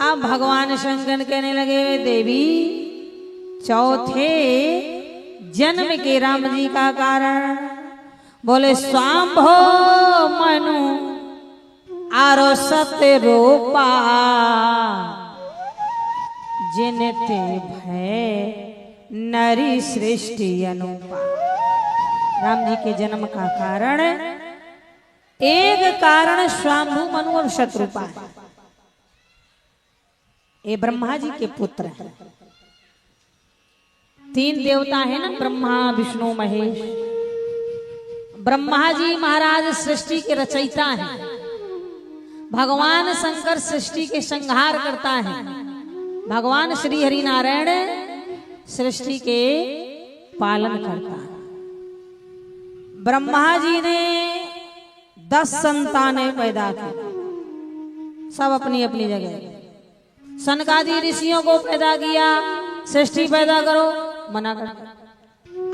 अब भगवान शंकर कहने लगे देवी चौथे जन्म के राम जी का कारण बोले स्वाम्भो मनु आरो सत्य रूपा जिनते भय नरी सृष्टि अनुपा। राम जी के जन्म का कारण एक कारण स्वाम्भु मनु और शत्रुपा है। ये ब्रह्मा जी के पुत्र हैं। तीन देवता है ना, ब्रह्मा विष्णु महेश। ब्रह्मा जी महाराज सृष्टि के रचयिता हैं। भगवान शंकर सृष्टि के संहार करता है। भगवान श्री हरि नारायण सृष्टि के पालन करता है। ब्रह्मा जी ने 10 संतानें पैदा की, सब अपनी अपनी जगह। सनकादि ऋषियों को पैदा किया, सृष्टि पैदा करो, मना कर।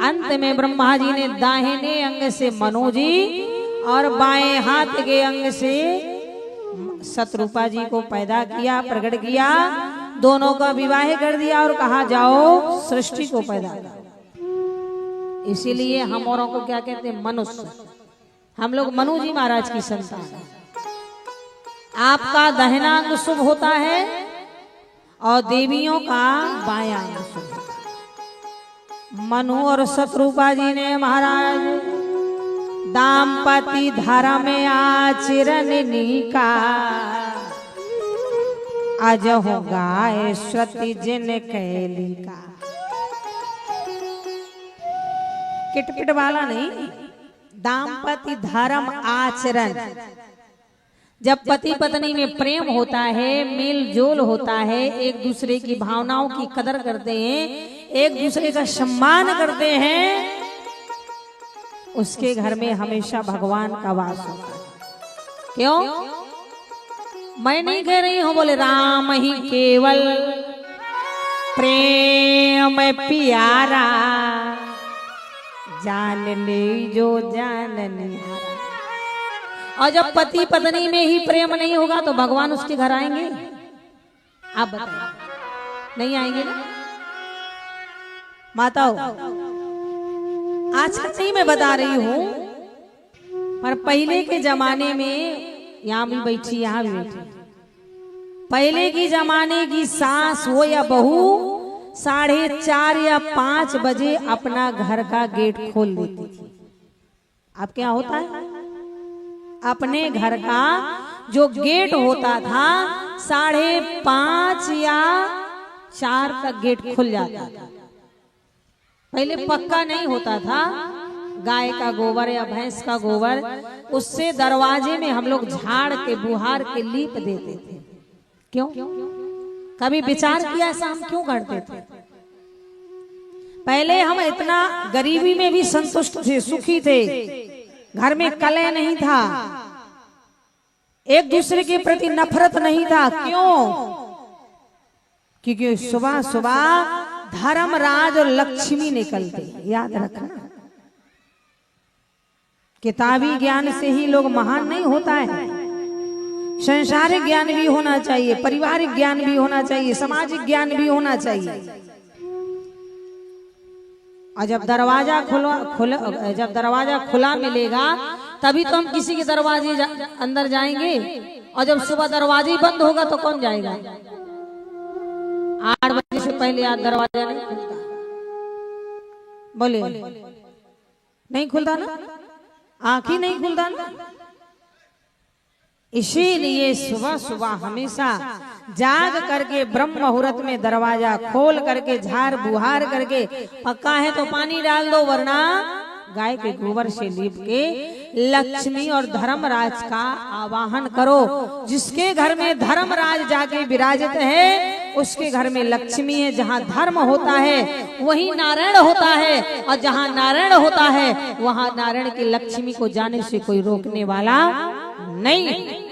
अंत में ब्रह्मा जी ने दाहिने अंग से मनु जी और बाएं हाथ के अंग से शत्रुपा जी को पैदा किया, प्रकट किया। दोनों का विवाह कर दिया और कहा जाओ सृष्टि को पैदा करो। इसीलिए हम औरों को क्या कहते हैं, मनुष्य। हम लोग मनु जी महाराज की संतान हैं। आपका दाहिना अंग शुभ होता है और देवियों का बायां अंग शुभ होता है। मनु और शत्रुपा जी ने महाराज दाम्पति धारा में आचरण निका आज हो गाय श्रुति जिन कैलिका। किटपिट वाला नहीं, दाम्पति धर्म आचरण। जब पति पत्नी में प्रेम होता है, मेल जोल होता है, एक दूसरे की भावनाओं की कदर करते हैं, एक दूसरे का सम्मान करते हैं, उसके घर में हमेशा भगवान का वास होता है। क्यों? मैं नहीं कह रही हूं, बोले राम ही केवल प्रेम प्यारा जान ले जो जान निहारा। और जब पति पत्नी में ही प्रेम नहीं होगा तो भगवान उसके घर आएंगे? आप बताइए, नहीं आएंगे ना? माताओं, आज नहीं मैं बता रही हूं, पर पहले के जमाने में, यहां भी बैठी यहां भी बैठी, पहले की जमाने की सास हो या बहू 4:30 या 5 बजे अपना घर का गेट खोल देती थी। अब क्या होता है, अपने घर का जो गेट होता था 5:30 या 4 तक गेट खुल जाता था। पहले पक्का नहीं होता था, गाय का गोबर या भैंस का गोबर, उससे दरवाजे में हम लोग झाड़ के बुहार के लीप देते थे। क्यों? कभी विचार किया ऐसा हम क्यों करते थे? पहले हम इतना गरीबी में भी संतुष्ट थे, सुखी थे, घर में कलह नहीं था, एक दूसरे के प्रति नफरत नहीं था। क्यों? क्योंकि सुबह सुबह धर्मराज और लक्ष्मी निकलते। याद रखना, किताबी ज्ञान से ही लोग महान नहीं होता है। संसारिक ज्ञान भी होना चाहिए, पारिवारिक ज्ञान भी होना चाहिए, सामाजिक ज्ञान भी होना चाहिए। और जब दरवाजा खुला मिलेगा तभी तो हम किसी के दरवाजे अंदर जाएंगे। और जब सुबह दरवाजे बंद होगा तो कौन जाएगा? 8 बजे से पहले आज दरवाजा नहीं खुलता। बोले नहीं खुलता ना, आँख ही नहीं खुलता ना। इसीलिए सुबह सुबह हमेशा जाग करके ब्रह्म मुहूर्त में दरवाजा खोल करके झाड़ बुहार करके, पक्का है तो पानी डाल दो, वरना गाय के गोबर से लीप के लक्ष्मी और धर्मराज का आवाहन करो। जिसके घर में धर्मराज जाके विराजित है उसके घर में लक्ष्मी है। जहाँ धर्म होता है वही नारायण होता है, और जहाँ नारायण होता है वहाँ नारायण की लक्ष्मी को जाने से कोई रोकने वाला नहीं।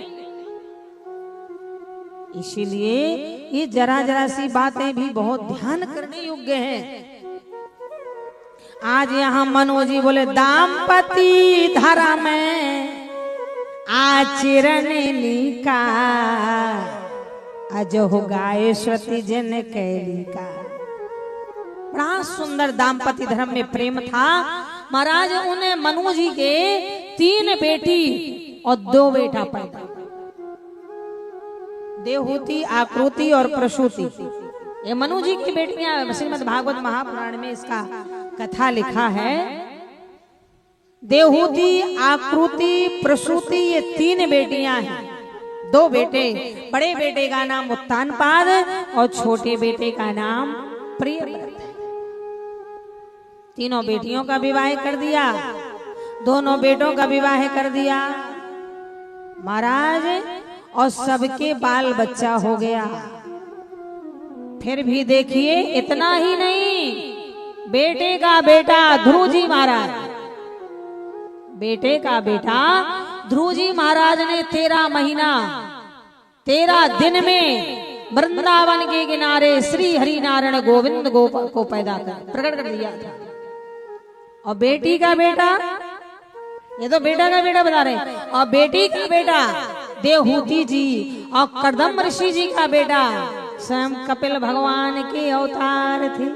इसीलिए ये जरा जरा सी बातें भी बहुत ध्यान करने योग्य हैं। आज यहाँ मनोजी बोले दाम्पति धरा में आचरण निका अजो गाय श्रुति जन कैली का। बड़ा सुंदर दाम्पत्य धर्म में प्रेम था। महाराज उन्हें मनु जी के 3 बेटी और 2 बेटा पैदा, देवहूति, आकृति और प्रसूति। ये मनु जी की बेटियां श्रीमद् भागवत महापुराण में इसका कथा लिखा है। देवहूति, आकृति, प्रसूति ये 3 बेटियां हैं। 2 बेटे, बड़े बेटे का नाम उत्तानपाद और छोटे बेटे का नाम प्रियव्रत है। तीनों बेटियों का विवाह कर दिया, दोनों बेटों का विवाह कर दिया महाराज, और सबके बाल बच्चा हो गया। फिर भी देखिए इतना ही नहीं, बेटे का बेटा ध्रुव जी महाराज, बेटे का बेटा ध्रुव जी महाराज ने 13 महीना 13 दिन में वृंदावन के किनारे श्री हरि नारायण गोविंद गोपाल को पैदा कर प्रकट कर दिया था। और बेटी का बेटा, ये तो बेटा का बेटा बता रहे, और बेटी का बेटा देवहूति जी और कर्दम ऋषि जी का बेटा स्वयं कपिल भगवान के अवतार थे।